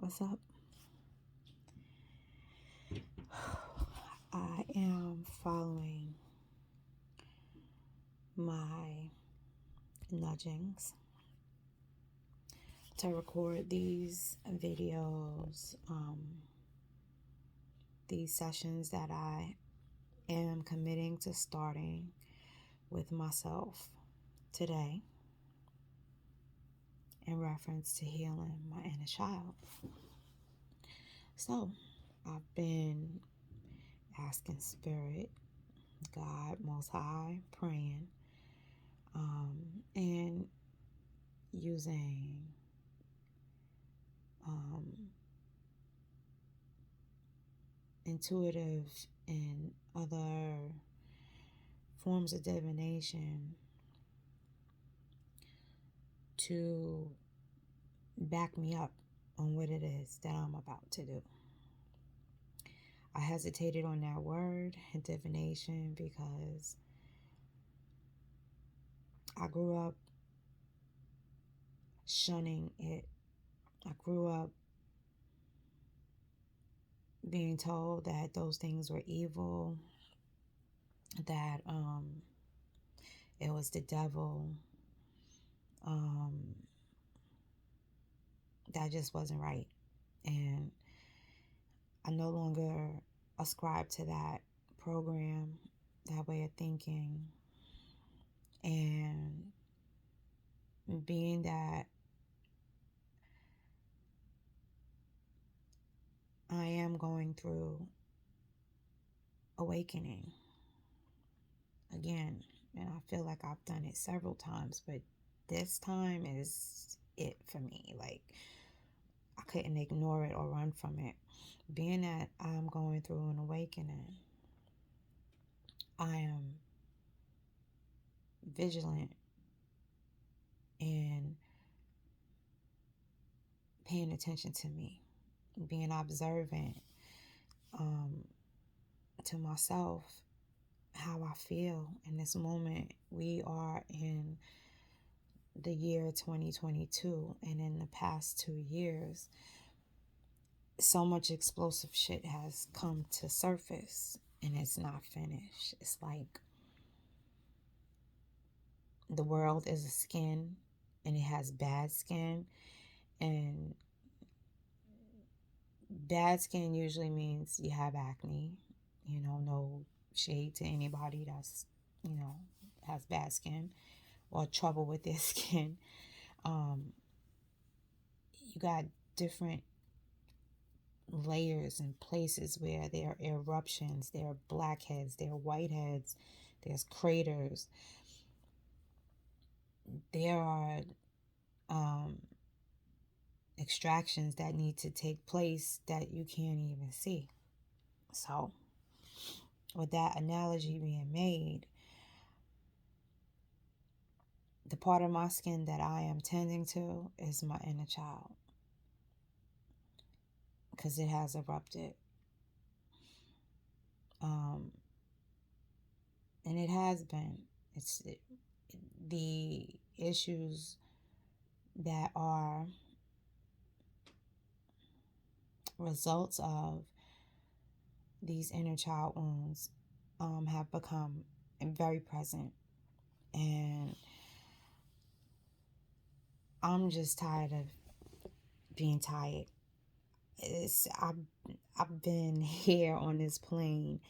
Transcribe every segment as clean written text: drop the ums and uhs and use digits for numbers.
What's up? I am following my nudgings to record these videos, these sessions that I am committing to starting with myself today in reference to healing my inner child. So I've been asking Spirit, God, Most High, praying, and using intuitive and other forms of divination to back me up on what it is that I'm about to do. I hesitated on that word, divination, because I grew up shunning it. I grew up being told that those things were evil, that it was the devil. That just wasn't right. And I no longer ascribe to that program, that way of thinking. And being that I am going through awakening again, and I feel like I've done it several times, but this time is it for me. Like, I couldn't ignore it or run from it. Being that I'm going through an awakening, I am vigilant and paying attention to me, being observant to myself, how I feel in this moment. We are in the year 2022, and in the past 2 years, so much explosive shit has come to surface, and it's not finished. It's like the world is a skin, and it has bad skin, and bad skin usually means you have acne. No shade to anybody that's, has bad skin or trouble with their skin. You got different layers and places where there are eruptions, there are blackheads, there are whiteheads, there's craters, there are extractions that need to take place that you can't even see. So, with that analogy being made, the part of my skin that I am tending to is my inner child, because it has erupted. And it has been. The issues that are results of these inner child wounds have become very present. And I'm just tired of being tired. I've been here on this plane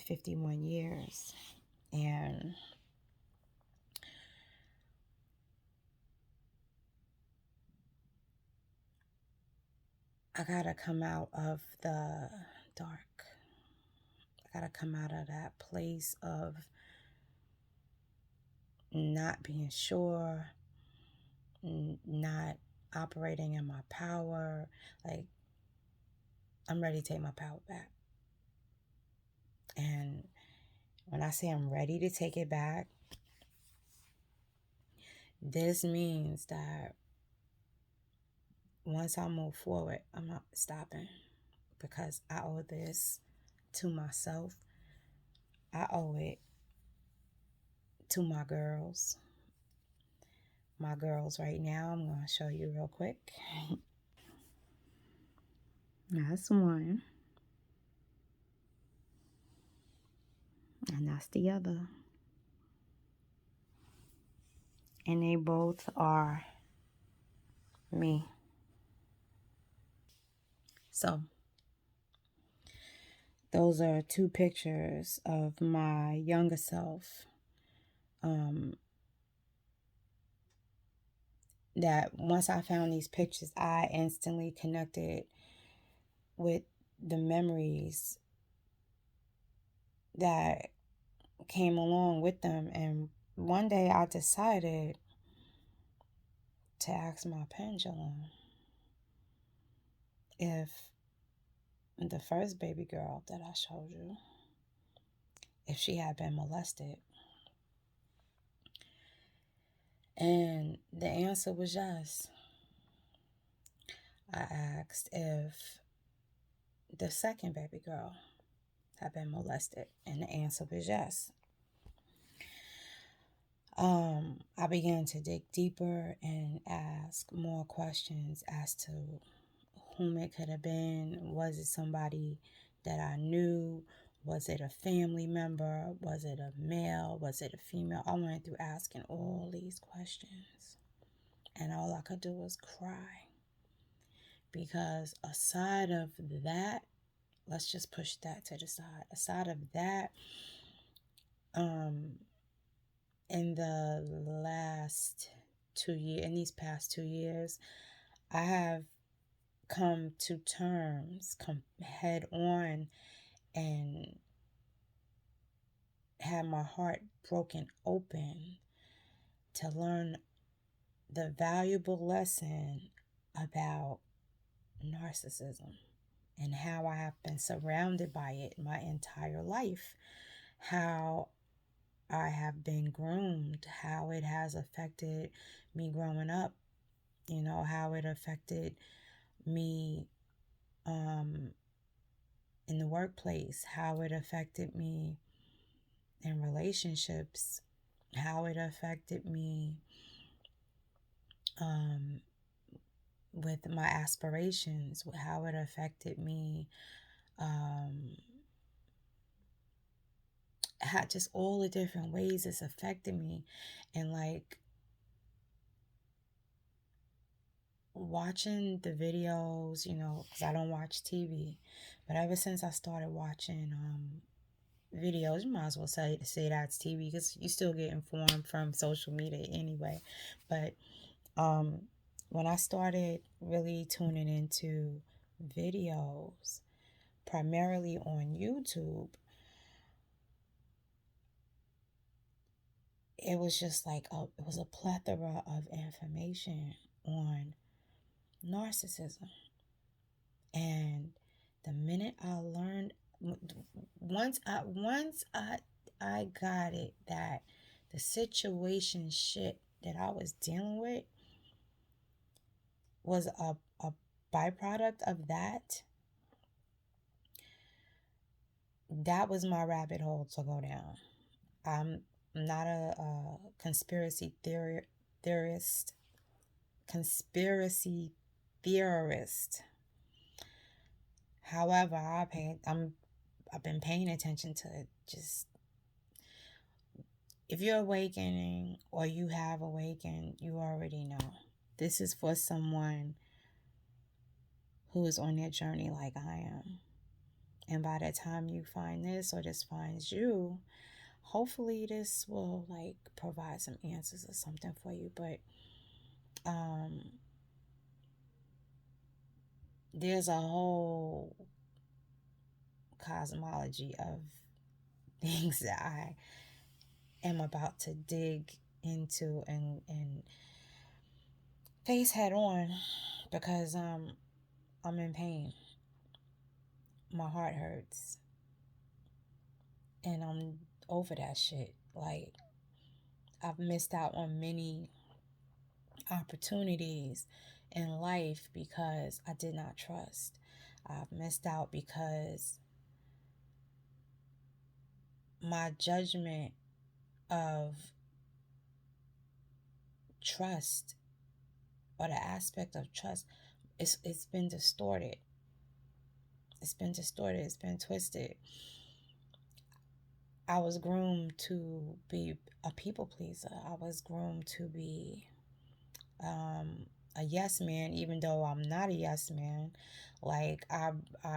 51 years, and I gotta come out of the dark. I gotta come out of that place of not being sure, not operating in my power. Like, I'm ready to take my power back. And when I say I'm ready to take it back, this means that once I move forward, I'm not stopping, because I owe this to myself. I owe it to my girls. My girls right now, I'm going to show you real quick. That's one. And that's the other. And they both are me. So, those are two pictures of my younger self. That once I found these pictures, I instantly connected with the memories that came along with them. And one day I decided to ask my pendulum if the first baby girl that I showed you, if she had been molested. And the answer was yes. I asked if the second baby girl had been molested, and the answer was yes. I began to dig deeper and ask more questions as to whom it could have been. Was it somebody that I knew? Was it a family member? Was it a male? Was it a female? I went through asking all these questions, and all I could do was cry. Because aside of that, let's just push that to the side. Aside of that, in the last 2 years, in these past 2 years, I have come to terms, come head on, and had my heart broken open to learn the valuable lesson about narcissism and how I have been surrounded by it my entire life, how I have been groomed, how it has affected me growing up, how it affected me in the workplace, how it affected me in relationships, how it affected me with my aspirations, how it affected me, how just all the different ways it's affected me. And like watching the videos, because I don't watch TV, but ever since I started watching videos, you might as well say that's TV, because you still get informed from social media anyway. But when I started really tuning into videos, primarily on YouTube, it was just like it was a plethora of information on narcissism. And the minute I learned, once I got it, that the situation shit that I was dealing with was a byproduct of that, that was my rabbit hole to go down. I'm not a theorist. Conspiracy theorist. However, I've been paying attention to just, if you're awakening or you have awakened, you already know. This is for someone who is on their journey like I am. And by the time you find this, or this finds you, hopefully this will like provide some answers or something for you. But there's a whole cosmology of things that I am about to dig into and face head on, because I'm in pain. My heart hurts. And I'm over that shit. Like, I've missed out on many opportunities in life because I did not trust. I've missed out because my judgment of trust, or the aspect of trust, it's been distorted. It's been distorted. It's been twisted. I was groomed to be a people pleaser. I was groomed to be a yes man, even though I'm not a yes man. Like I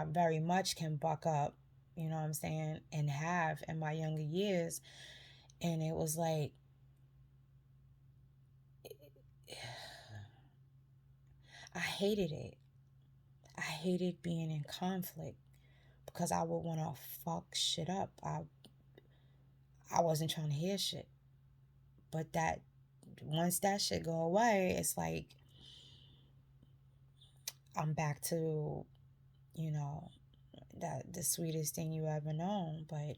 very much can buck up, you know what I'm saying, and have in my younger years. And it was like, I hated it. I hated being in conflict because I would want to fuck shit up. I wasn't trying to hear shit. But that once that shit go away, it's like I'm back to, you know, that the sweetest thing you ever known. But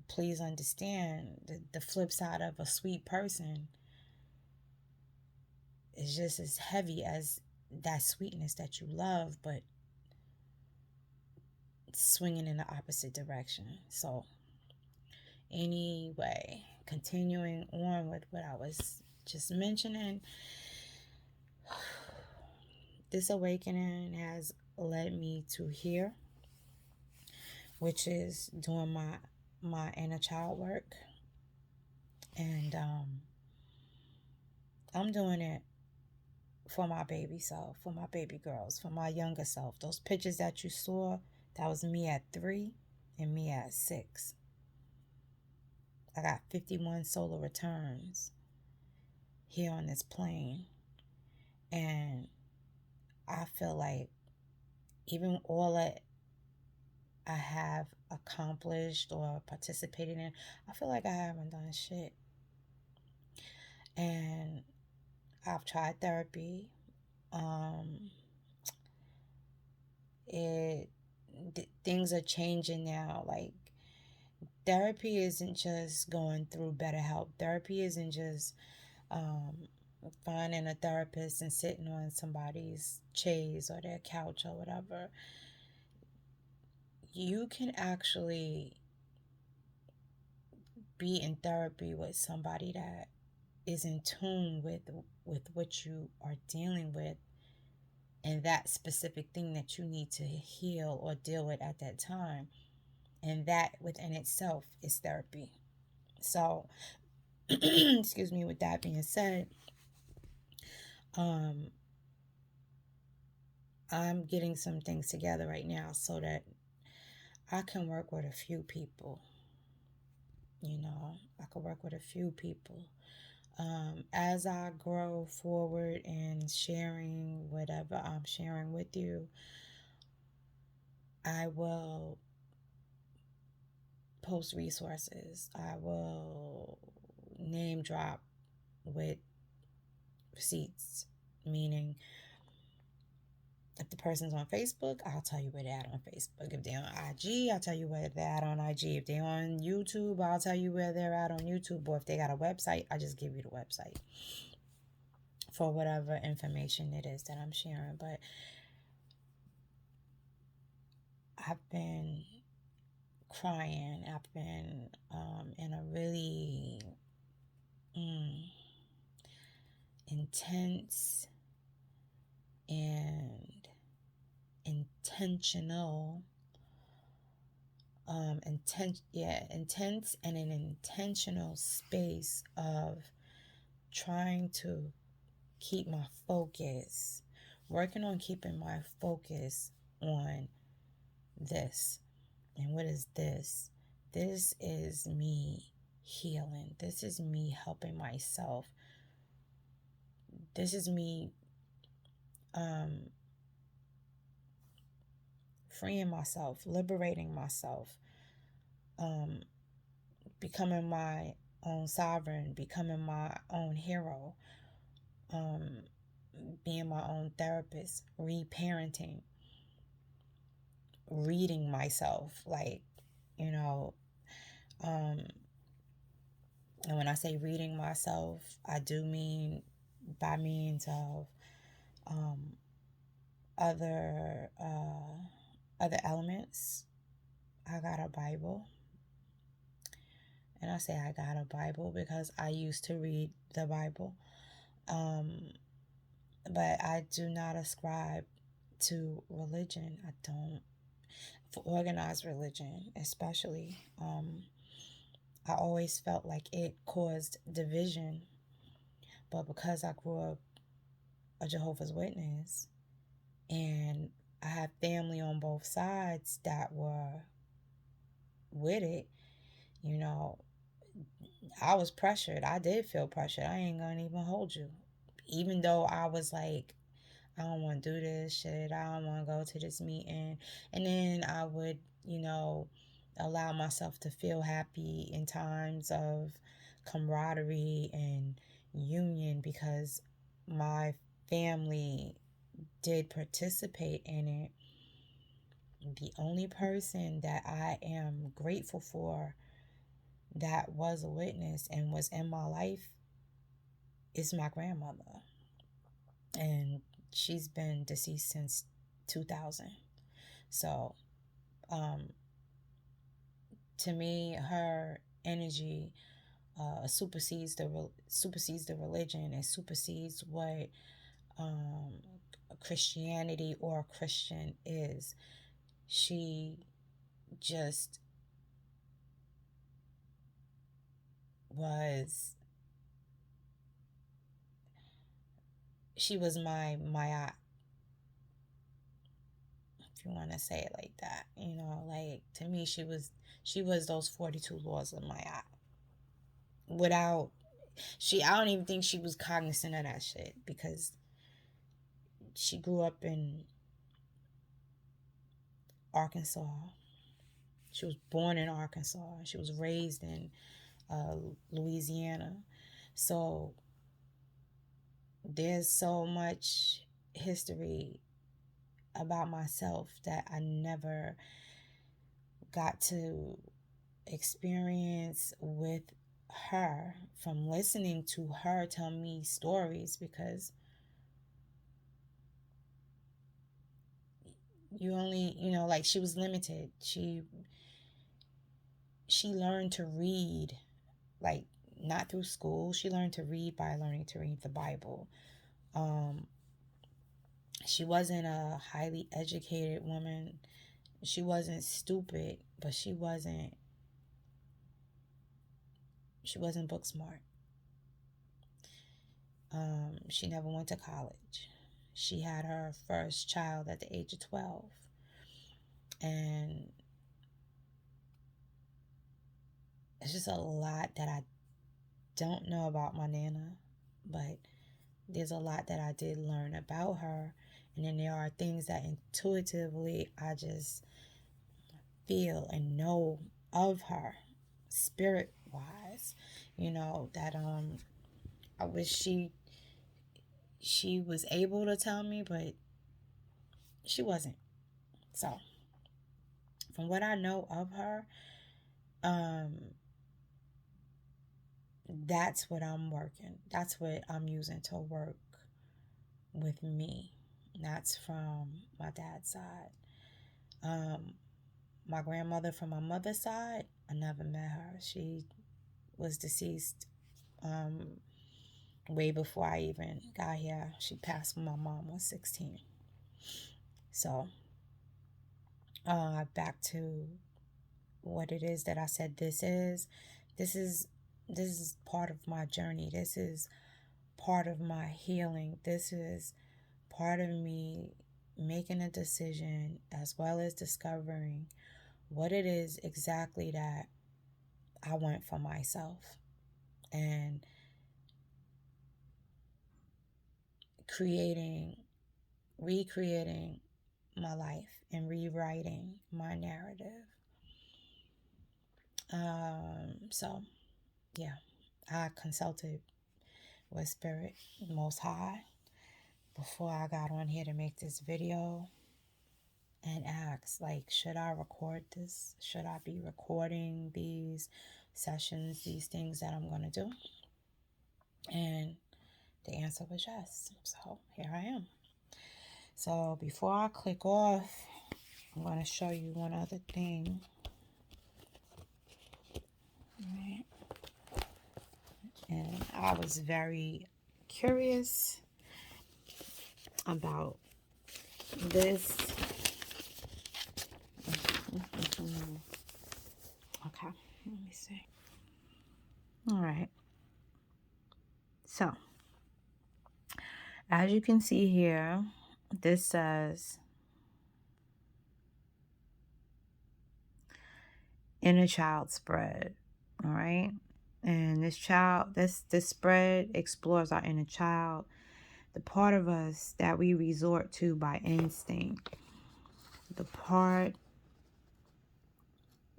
please understand the flip side of a sweet person is just as heavy as that sweetness that you love, but swinging in the opposite direction. So anyway, continuing on with what I was just mentioning, this awakening has led me to here, which is doing my inner child work. And I'm doing it for my baby self, for my baby girls, for my younger self. Those pictures that you saw, that was me at 3 and me at 6. I got 51 solar returns here on this plane. And I feel like even all that I have accomplished or participated in, I feel like I haven't done shit. And I've tried therapy. It things are changing now. Like, therapy isn't just going through BetterHelp. Therapy isn't just finding a therapist and sitting on somebody's chaise or their couch or whatever. You can actually be in therapy with somebody that is in tune with what you are dealing with and that specific thing that you need to heal or deal with at that time. And that within itself is therapy. So, excuse me, with that being said, um, I'm getting some things together right now so that I can work with a few people. You know, I can work with a few people. As I grow forward and sharing whatever I'm sharing with you, I will post resources. I will name drop with receipts, meaning if the person's on Facebook, I'll tell you where they're at on Facebook. If they're on IG, I'll tell you where they're at on IG. If they're on YouTube, I'll tell you where they're at on YouTube. Or if they got a website, I just give you the website for whatever information it is that I'm sharing. But I've been crying. I've been in a really intense and intentional intense and an intentional space of trying to keep my focus, working on keeping my focus on this. And what is this? This is me healing. This is me helping myself. This is me freeing myself, liberating myself, becoming my own sovereign, becoming my own hero, being my own therapist, reparenting, reading myself, like, you know, and when I say reading myself, I do mean by means of other elements. I got a Bible. And I say I got a Bible because I used to read the Bible. But I do not ascribe to religion. I don't. for organized religion, especially. I always felt like it caused division, but because I grew up a Jehovah's Witness and I had family on both sides that were with it, you know, I was pressured. I did feel pressured. I ain't gonna even hold you. Even though I was like, I don't want to do this shit. I don't want to go to this meeting. And then I would, allow myself to feel happy in times of camaraderie and union because my family did participate in it. The only person that I am grateful for that was a witness and was in my life is my grandmother. And she's been deceased since 2000. So, to me, her energy supersedes the religion and supersedes what Christianity or a Christian is. She just was. She was my if you want to say it like that, like to me she was those 42 laws of my eye. Without I don't even think she was cognizant of that shit because she grew up in Arkansas. She was born in Arkansas. She was raised in Louisiana. So there's so much history about myself that I never got to experience with her from listening to her tell me stories, because you only, like she was limited. She learned to read, like not through school. She learned to read by learning to read the Bible. She wasn't a highly educated woman. She wasn't stupid, but she wasn't book smart. She never went to college. She had her first child at the age of 12. And it's just a lot that I don't know about my Nana, but there's a lot that I did learn about her. And then there are things that intuitively I just feel and know of her, spirit wise, that I wish she was able to tell me, but she wasn't. So from what I know of her, that's what I'm using to work with me. That's from my dad's side. My grandmother from my mother's side, I never met her. She was deceased way before I even got here. She passed when my mom was 16. So back to what it is that I said this is part of my journey. This is part of my healing. This is part of me making a decision as well as discovering what it is exactly that I want for myself, and recreating my life and rewriting my narrative. So yeah, I consulted with Spirit Most High before I got on here to make this video and asked, like, should I record this? Should I be recording these sessions, these things that I'm going to do? And the answer was yes. So here I am. So before I click off, I'm going to show you one other thing. Right. And I was very curious about this. Let me see. All right. So, as you can see here, this says inner child spread. All right. And this spread explores our inner child, the part of us that we resort to by instinct, the part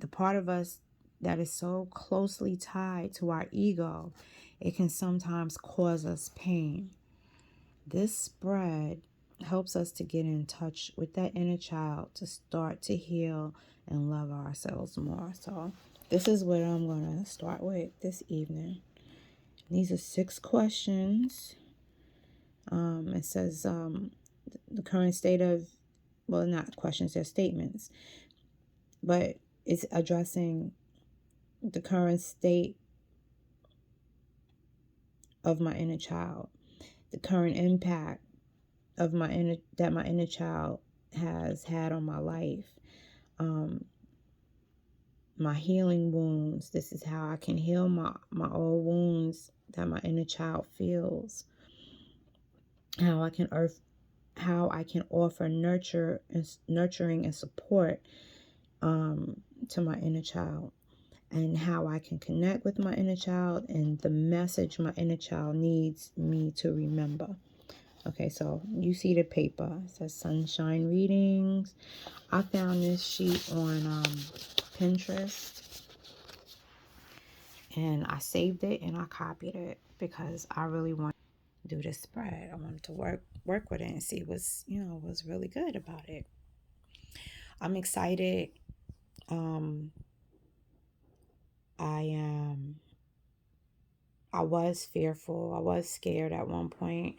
of us that is so closely tied to our ego, it can sometimes cause us pain. This spread helps us to get in touch with that inner child, to start to heal and love ourselves more. So this is what I'm going to start with this evening. These are 6 questions. It says the current state of, well, not questions, they're statements, but it's addressing the current state of my inner child, the current impact of my inner child has had on my life, my healing wounds. This is how I can heal my old wounds that my inner child feels. How I can offer nurturing and support to my inner child, and how I can connect with my inner child and the message my inner child needs me to remember. Okay, so you see the paper. It says Sunshine Readings. I found this sheet on Pinterest, and I saved it and I copied it because I really want to do this spread. I wanted to work with it and see what's really good about it. I'm excited. I was fearful. I was scared at one point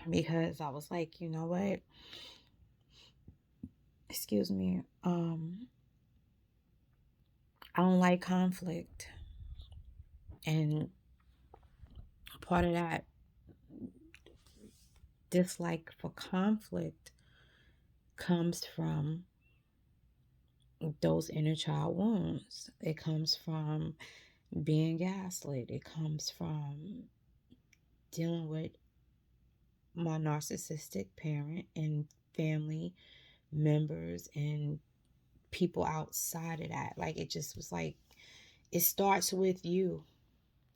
because I was like, you know what? Excuse me. I don't like conflict. And part of that dislike for conflict comes from those inner child wounds. It comes from being gaslit. It comes from dealing with my narcissistic parent and family members and people outside of that. Like, it just was like, it starts with you.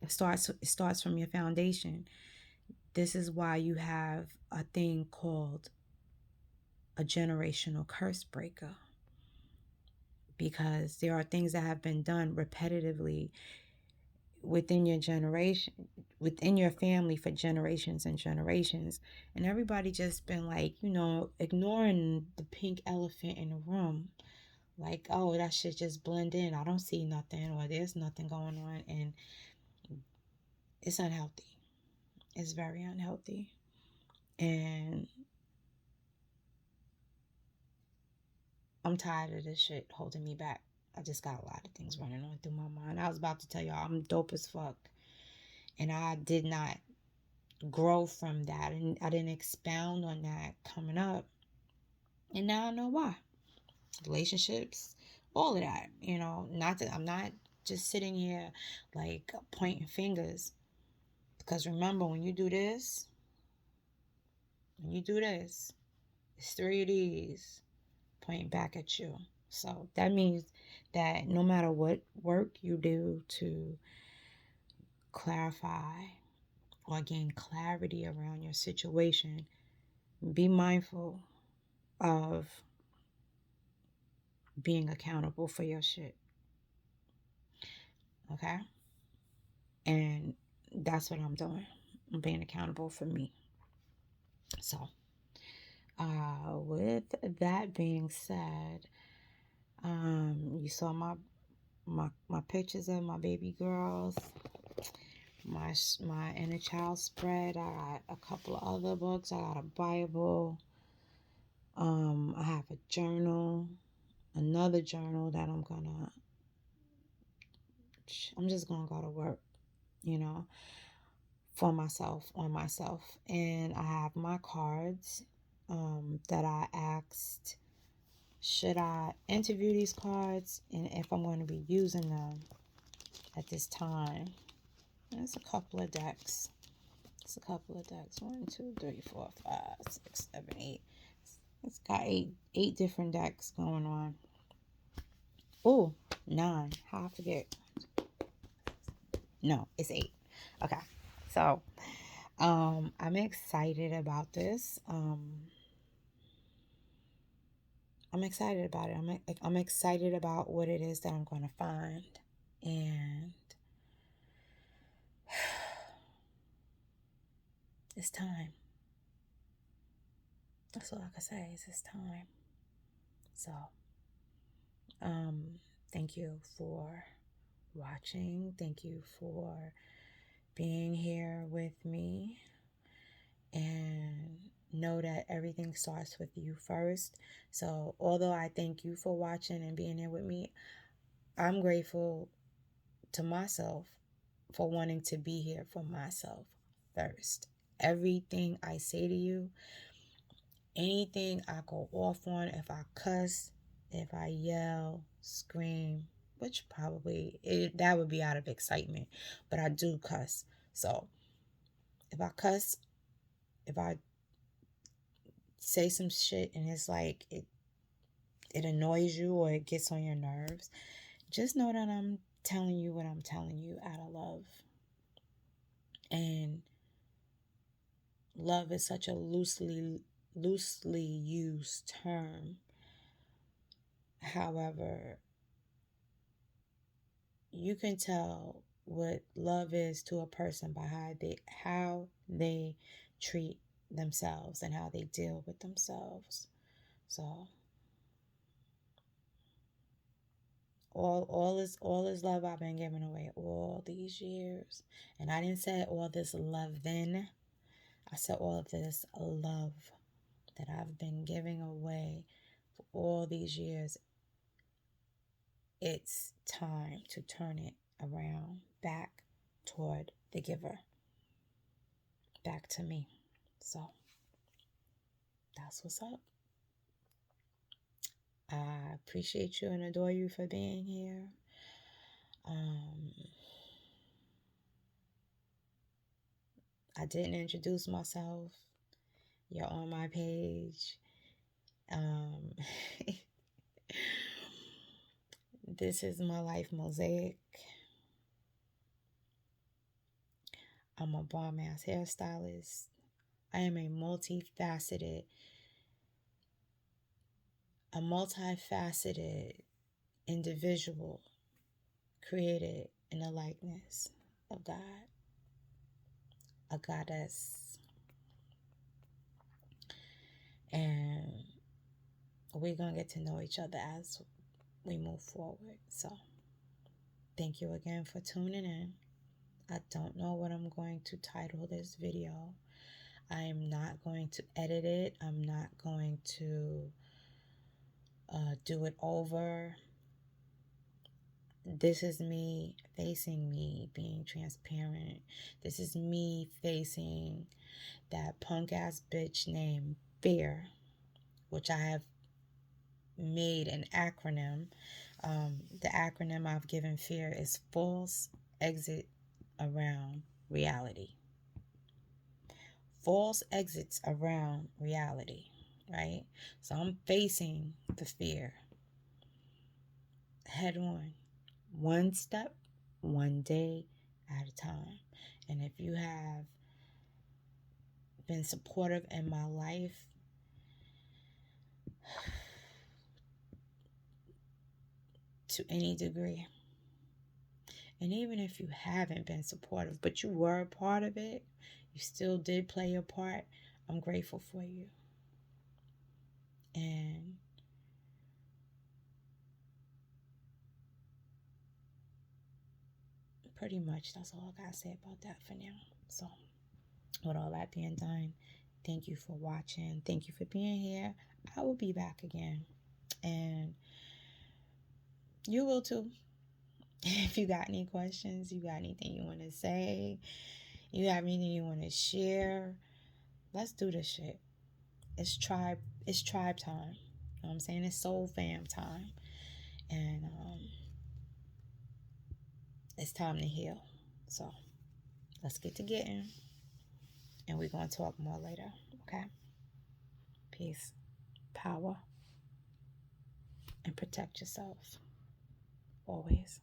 It starts from your foundation. This is why you have a thing called a generational curse breaker, because there are things that have been done repetitively within your generation, within your family, for generations and generations, and everybody just been like, ignoring the pink elephant in the room, like, oh, that should just blend in, I don't see nothing, or there's nothing going on. And it's unhealthy. It's very unhealthy. And I'm tired of this shit holding me back. I just got a lot of things running on through my mind. I was about to tell y'all I'm dope as fuck. And I did not grow from that. And I didn't expound on that coming up. And now I know why. Relationships, all of that. Not that I'm not just sitting here like pointing fingers. Because remember, when you do this, it's 3 of these pointing back at you. So that means that no matter what work you do to clarify or gain clarity around your situation, be mindful of being accountable for your shit. Okay? And that's what I'm doing. I'm being accountable for me. So, with that being said, you saw my pictures of my baby girls, my inner child spread. I got a couple of other books. I got a Bible. I have a journal, another journal that I'm just gonna go to work, for myself, on myself. And I have my cards that I asked should I interview these cards and if I'm going to be using them at this time. There's a couple of decks. It's a couple of decks. 1, 2, 3, 4, 5, 6, 7, 8. It's got eight different decks going on. Oh, 9. How I forget? No, it's 8. Okay. So, I'm excited about this. I'm excited about it. I'm excited about what it is that I'm going to find. And it's time. That's all I can say is it's time. So, thank you for watching. Thank you for being here with me. And know that everything starts with you first. So, although I thank you for watching and being here with me, I'm grateful to myself for wanting to be here for myself first. Everything I say to you, anything I go off on, if I cuss, if I yell, scream, which probably that would be out of excitement, but I do cuss. So if I cuss, if I say some shit and it's like it annoys you or it gets on your nerves, just know that I'm telling you what I'm telling you out of love. And love is such a loosely used term. However, you can tell what love is to a person by how they treat themselves and how they deal with themselves. So all is love I've been giving away all these years. And I didn't say all this love then. I said all of this love that I've been giving away for all these years. It's time to turn it around back toward the giver, back to me. So that's what's up. I appreciate you and adore you for being here. I didn't introduce myself. You're on my page. This is my life mosaic. I'm a bomb ass hairstylist. I am a multifaceted individual created in the likeness of God, a goddess. And we're going to get to know each other as we move forward. So thank you again for tuning in. I don't know what I'm going to title this video. I am not going to edit it. I'm not going to do it over. This is me facing me, being transparent. This is me facing that punk ass bitch named Fear, which I have made an acronym. The acronym I've given Fear is F.alse Exit Around Reality. F.alse exits around reality, right? So I'm facing the fear head on, one step, one day at a time. And if you have been supportive in my life, to any degree, and even if you haven't been supportive, but you were a part of it, you still did play your part, I'm grateful for you. And pretty much that's all I gotta say about that for now. So with all that being done, thank you for watching. Thank you for being here. I will be back again. And you will too. If you got any questions, you got anything you want to say, you have anything you want to share, let's do this shit. It's tribe time. know what I'm saying? It's soul fam time. And it's time to heal. So let's get to getting. And we're going to talk more later. Okay? Peace. Power. And protect yourself. Always.